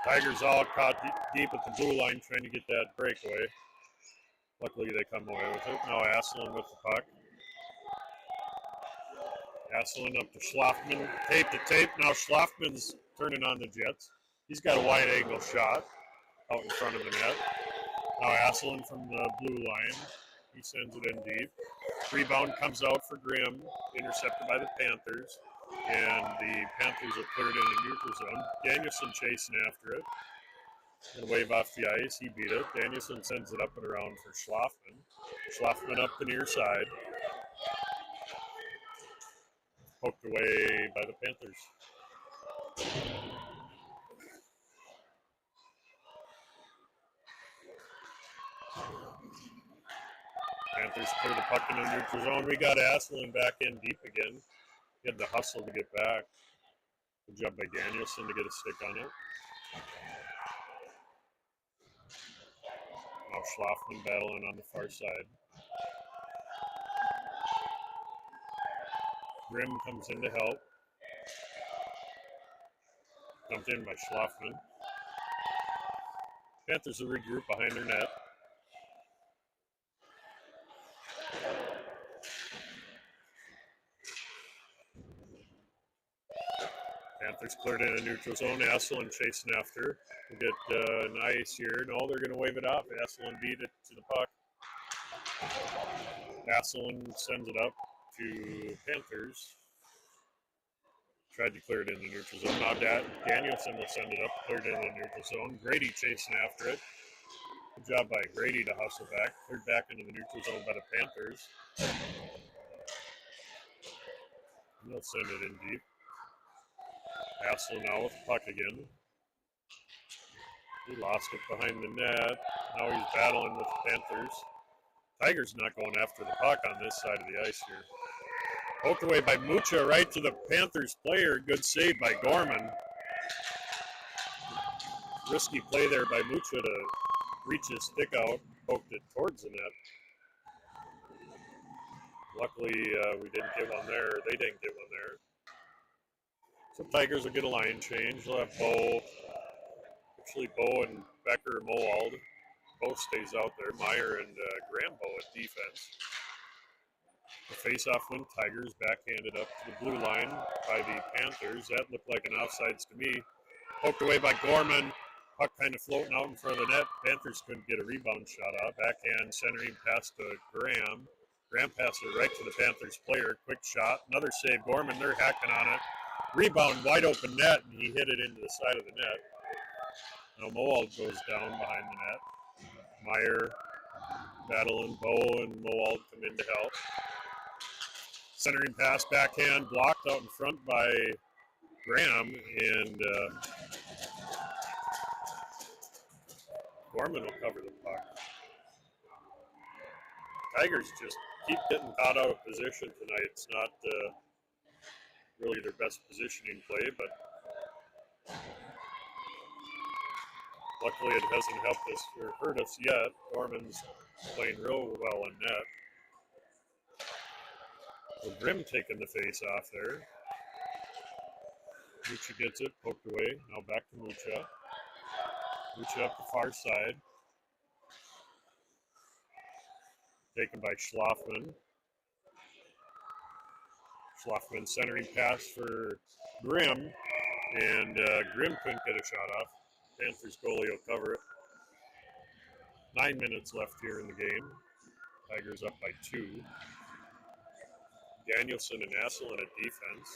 Tigers all caught deep at the blue line trying to get that breakaway. Luckily, they come away with it. Now Asselin with the puck. Asselin up to Schlafman. Tape to tape. Now Schlafman's turning on the Jets. He's got a wide angle shot out in front of the net. Now Asselin from the blue line. He sends it in deep. Rebound comes out for Grimm. Intercepted by the Panthers. And the Panthers are cleared in the neutral zone. Danielson chasing after it. Gonna wave off the ice. He beat it. Danielson sends it up and around for Schlafman. Schlafman up the near side. Poked away by the Panthers. Panthers clear the puck in the neutral zone. We got Asselin back in deep again. He had to hustle to get back. Good job by Danielson to get a stick on it. Now Schlafman battling on the far side. Grimm comes in to help. Dumped in by Schlafman. Panthers will regroup behind their net. Panthers cleared in a neutral zone. Asselin chasing after. We'll get an ice here. No, they're going to wave it off. Asselin beat it to the puck. Asselin sends it up to Panthers. Tried to clear it in the neutral zone. Now Danielson will send it up. Cleared in the neutral zone. Grady chasing after it. Good job by Grady to hustle back. Cleared back into the neutral zone by the Panthers. And they'll send it in deep. Asselin now with the puck again. He lost it behind the net. Now he's battling with the Panthers. Tigers not going after the puck on this side of the ice here. Poked away by Mucha right to the Panthers player. Good save by Gorman. Risky play there by Mucha to reach his stick out. Poked it towards the net. Luckily, we didn't get one there. They didn't get one there. So Tigers will get a line change. They'll have Bo. Actually, Bo and Becker and Moald. Bo stays out there. Meyer and Grambo at defense. The face-off win. Tigers backhanded up to the blue line by the Panthers. That looked like an offsides to me. Poked away by Gorman. Puck kind of floating out in front of the net. Panthers couldn't get a rebound shot out. Backhand centering pass to Graham. Graham passed it right to the Panthers player. Quick shot. Another save. Gorman, they're hacking on it. Rebound, wide open net, and he hit it into the side of the net. Now Moald goes down behind the net. Meyer battling. Bo and Moald come in to help. Centering pass, backhand, blocked out in front by Graham, and Gorman will cover the puck. Tigers just keep getting caught out of position tonight. It's not really their best positioning play, but luckily it hasn't helped us or hurt us yet. Gorman's playing real well in net. So Grimm taking the face off there. Mucha gets it, poked away. Now back to Mucha. Mucha up the far side. Taken by Schlafman. Schlafman centering pass for Grimm, and Grimm couldn't get a shot off. Panthers goalie will cover it. 9 minutes left here in the game. Tigers up by 2. Danielson and Asselin at defense.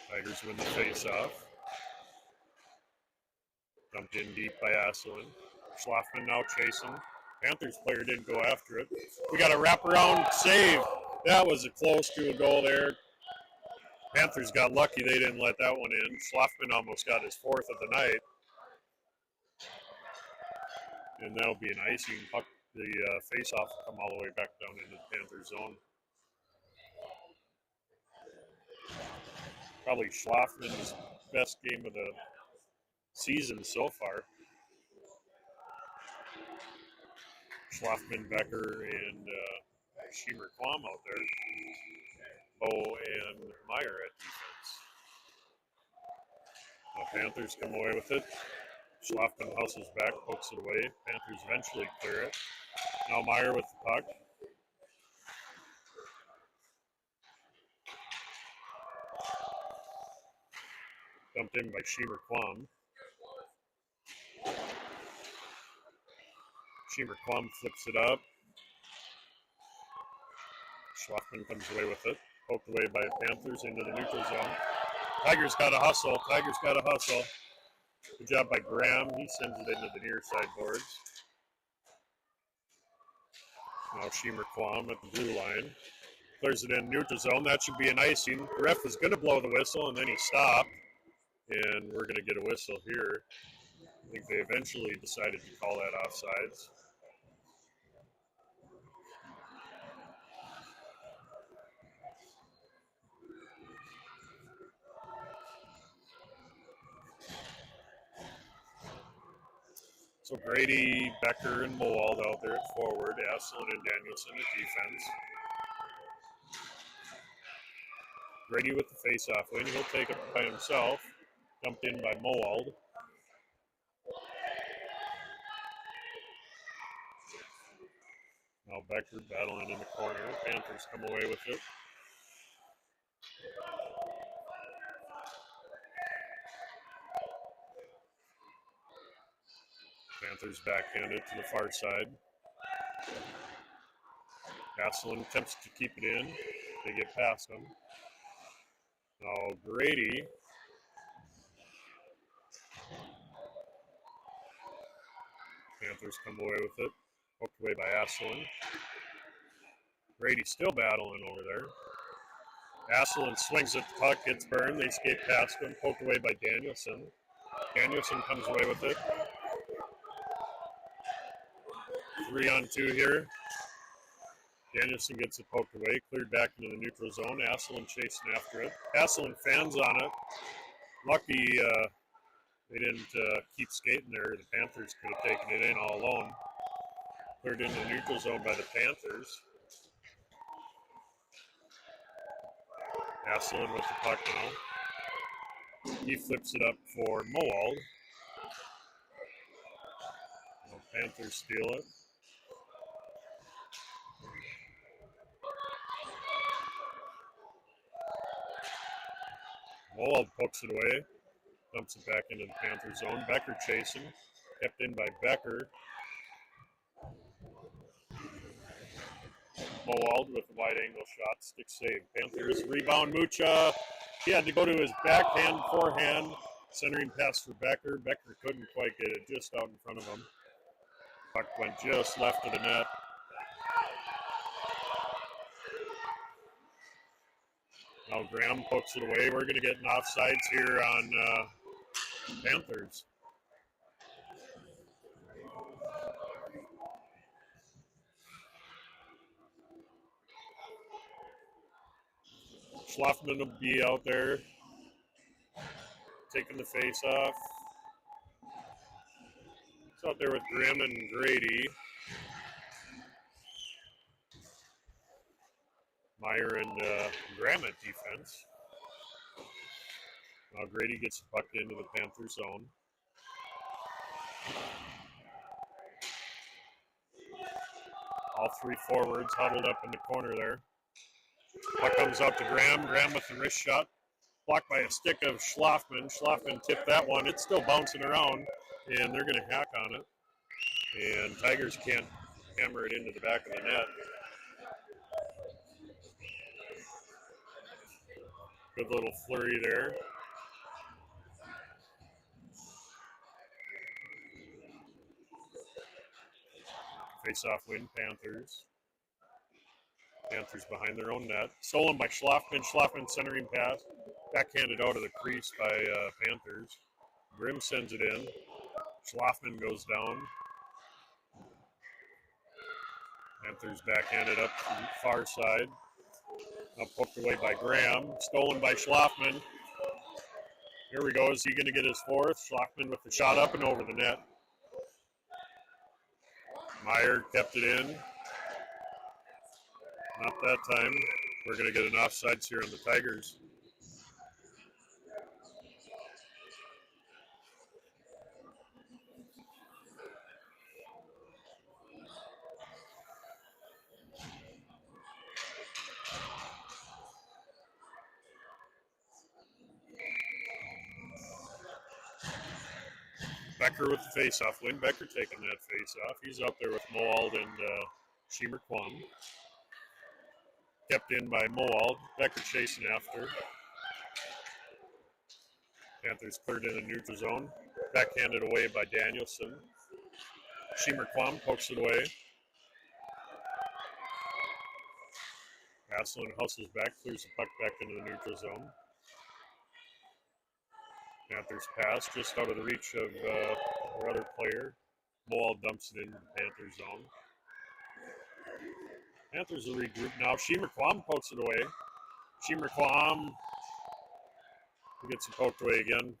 Tigers win the face-off. Dumped in deep by Asselin. Schlafman now chasing. Panthers player didn't go after it. We got a wraparound save. That was close to a goal there. Panthers got lucky they didn't let that one in. Schlafman almost got his fourth of the night. And that'll be an icing. Puck, the face-off will come all the way back down into the Panthers zone. Probably Schlafman's best game of the season so far. Schlafman, Becker, and Schiemer Quam out there. Bo and Meyer at defense. Now Panthers come away with it. Schlafman hustles back, pokes it away. Panthers eventually clear it. Now Meyer with the puck. Dumped in by Schiemer Quam. Schiemer Quam flips it up. Schlafman comes away with it. Poked away by Panthers into the neutral zone. Tigers got a hustle. Good job by Graham. He sends it into the near side boards. Now Schiemer Quam at the blue line. Clears it in neutral zone. That should be an icing. The ref is going to blow the whistle, and then he stopped. And we're going to get a whistle here. I think they eventually decided to call that offsides. So Grady, Becker, and Moald out there at forward. Asselin and Danielson at defense. Grady with the face-off win. He'll take it by himself. Dumped in by Moald. Now Becker battling in the corner. Panthers come away with it. Panthers backhanded to the far side. Asselin attempts to keep it in. They get past him. Now Grady. Panthers come away with it. Poked away by Asselin. Grady still battling over there. Asselin swings at the puck, gets burned. They skate past him. Poked away by Danielson. Danielson comes away with it. 3-on-2 here. Danielson gets it poked away, cleared back into the neutral zone. Asselin chasing after it. Asselin fans on it. Lucky they didn't keep skating there. The Panthers could have taken it in all alone. Cleared into the neutral zone by the Panthers. Asselin with the puck now. He flips it up for Moald. The Panthers steal it. Moald pokes it away. Dumps it back into the Panther zone. Becker chasing. Kept in by Becker. Moald with a wide angle shot. Stick save. Panthers rebound. Mucha. He had to go to his backhand, forehand. Centering pass for Becker. Becker couldn't quite get it just out in front of him. Puck went just left of the net. Now Graham pokes it away. We're going to get an offsides here on Panthers. Schlafman will be out there taking the face off. It's out there with Grimm and Grady. Meyer and Graham at defense. Now Grady gets the puck into the Panther zone. All three forwards huddled up in the corner there. Puck comes out to Graham. Graham with the wrist shot. Blocked by a stick of Schlafman. Schlafman tipped that one. It's still bouncing around, and they're going to hack on it. And Tigers can't hammer it into the back of the net. Good little flurry there. Face-off win, Panthers. Panthers behind their own net. Stolen by Schlafman. Schlafman centering pass. Backhanded out of the crease by Panthers. Grimm sends it in. Schlafman goes down. Panthers backhanded up to the far side. Now poked away by Graham. Stolen by Schlafman. Here we go. Is he going to get his fourth? Schlafman with the shot up and over the net. Meyer kept it in. Not that time. We're going to get an offsides here on the Tigers. Becker with the face-off win. Becker taking that face-off. He's out there with Moald and Sheemer Quam. Kept in by Moald. Becker chasing after. Panthers cleared in the neutral zone. Backhanded away by Danielson. Sheemer Quam pokes it away. Asselin hustles back, clears the puck back into the neutral zone. Panthers pass just out of the reach of their other player. Moald dumps it into the Panthers zone. Panthers will regroup now. Sheemer Quam pokes it away. Sheemer Quam gets it poked away again.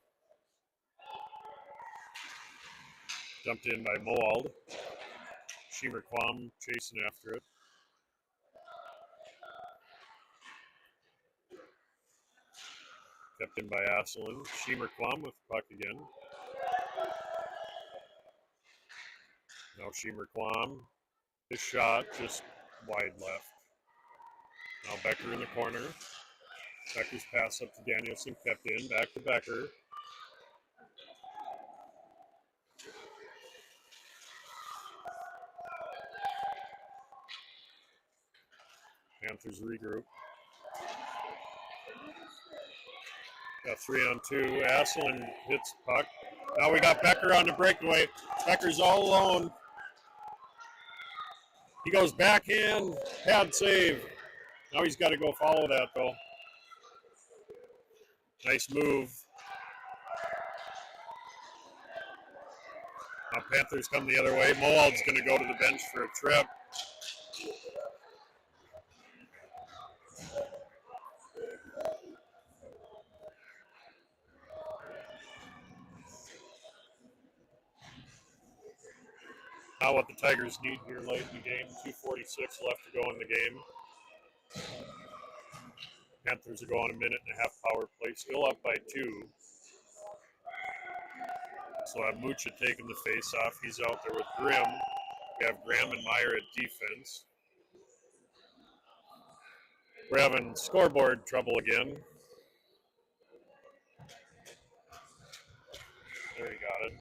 Dumped in by Moald. Sheemer Quam chasing after it. Kept in by Asselin. Sheemer Quam with the puck again. Now Sheemer Quam. His shot just wide left. Now Becker in the corner. Becker's pass up to Danielson. Kept in. Back to Becker. Panthers regroup. Got 3-on-2. Asselin hits the puck. Now we got Becker on the breakaway. Becker's all alone. He goes backhand. Pad save. Now he's got to go follow that, though. Nice move. Now Panthers come the other way. Moald's going to go to the bench for a trip. Now what the Tigers need here late in the game. 2:46 left to go in the game. Panthers are going a minute and a half power play. Still up by 2. So have Mucha taking the face off. He's out there with Grimm. We have Graham and Meyer at defense. We're having scoreboard trouble again. There you got it.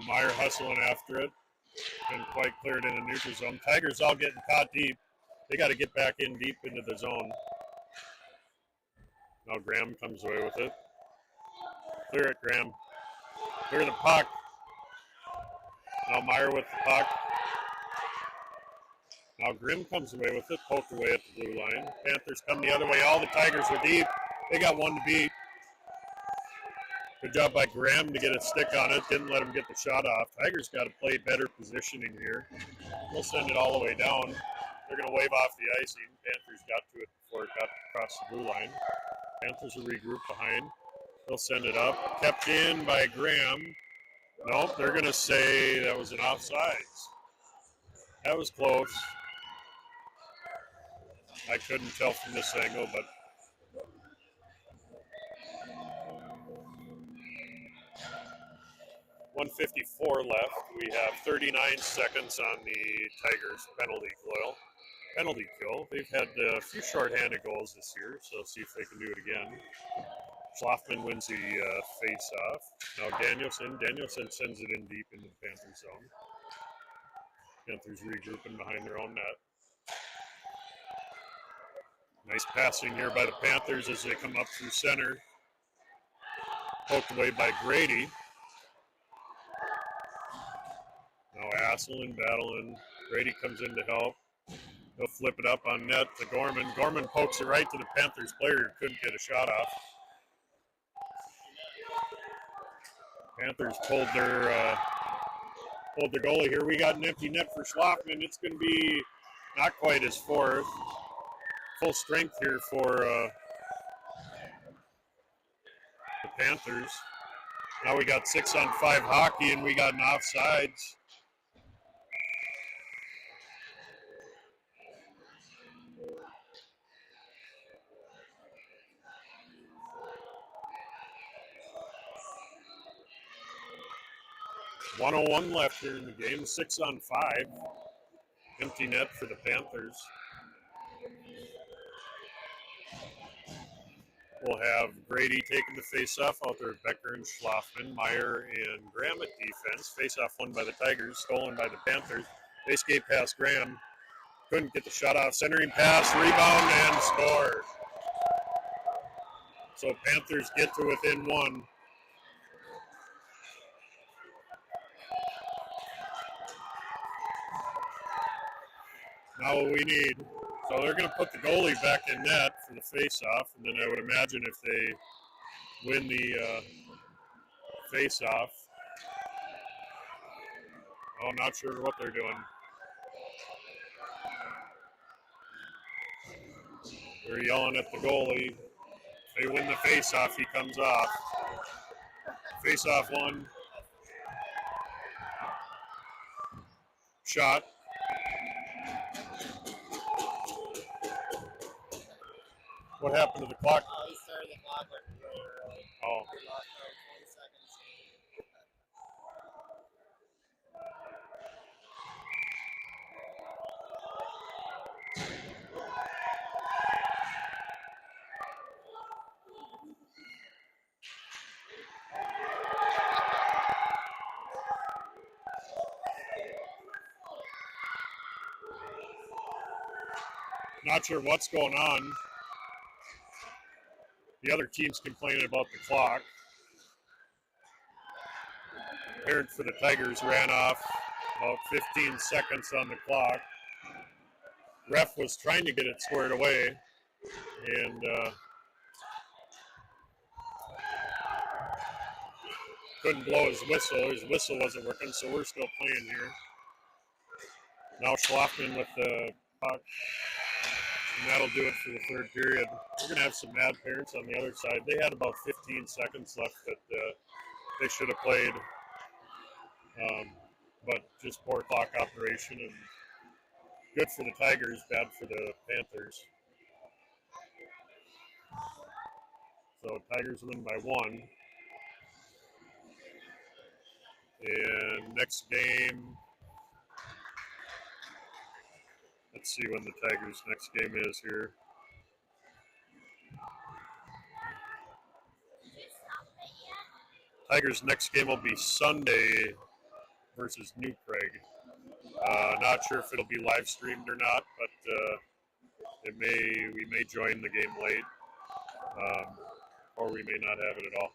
Meyer hustling after it. Been quite cleared in the neutral zone. Tigers all getting caught deep. They got to get back in deep into the zone. Now Graham comes away with it. Clear it, Graham. Clear the puck. Now Meyer with the puck. Now Grimm comes away with it. Poked away at the blue line. Panthers come the other way. All the Tigers are deep. They got one to beat. Good job by Graham to get a stick on it. Didn't let him get the shot off. Tigers got to play better positioning here. They'll send it all the way down. They're going to wave off the icing. Panthers got to it before it got across the blue line. Panthers will regroup behind. They'll send it up. Kept in by Graham. Nope, they're going to say that was an offsides. That was close. I couldn't tell from this angle, but 1:54 left. We have 39 seconds on the Tigers penalty kill. They've had a few shorthanded goals this year, so see if they can do it again. Schlafman wins the face-off. Now Danielson sends it in deep into the Panthers zone. Panthers regrouping behind their own net. Nice passing here by the Panthers as they come up through center. Poked away by Grady. Now Asselin battling. Grady comes in to help. He'll flip it up on net to Gorman. Gorman pokes it right to the Panthers player. Couldn't get a shot off. Panthers pulled their goalie here. We got an empty net for Schlafman. It's going to be not quite his fourth. Full strength here for the Panthers. Now we got 6-on-5 hockey, and we got an offsides. .101 left here in the game. 6-on-5. Empty net for the Panthers. We'll have Grady taking the face-off out there. Becker and Schlafman, Meyer and Graham at defense. Face-off won by the Tigers, stolen by the Panthers. They skate past Graham. Couldn't get the shot off. Centering pass, rebound, and score. So Panthers get to within one. Now what we need. So they're going to put the goalie back in net for the face-off, and then I would imagine if they win the face-off. Oh, I'm not sure what they're doing. They're yelling at the goalie. If they win the face-off, he comes off. Face-off one. Shot. What happened to the clock? He started the clock like really early. Oh. We lost like 20 seconds. Not sure what's going on. The other team's complaining about the clock. Parent for the Tigers ran off about 15 seconds on the clock. Ref was trying to get it squared away, and couldn't blow his whistle. His whistle wasn't working, so we're still playing here. Now Schlafman with the puck. And that'll do it for the third period. We're going to have some mad parents on the other side. They had about 15 seconds left that they should have played. But just poor clock operation. And good for the Tigers, bad for the Panthers. So Tigers win by 1. And next game, let's see when the Tigers' next game is here. Tigers' next game will be Sunday versus New Craig. Not sure if it'll be live streamed or not, but we may join the game late, or we may not have it at all.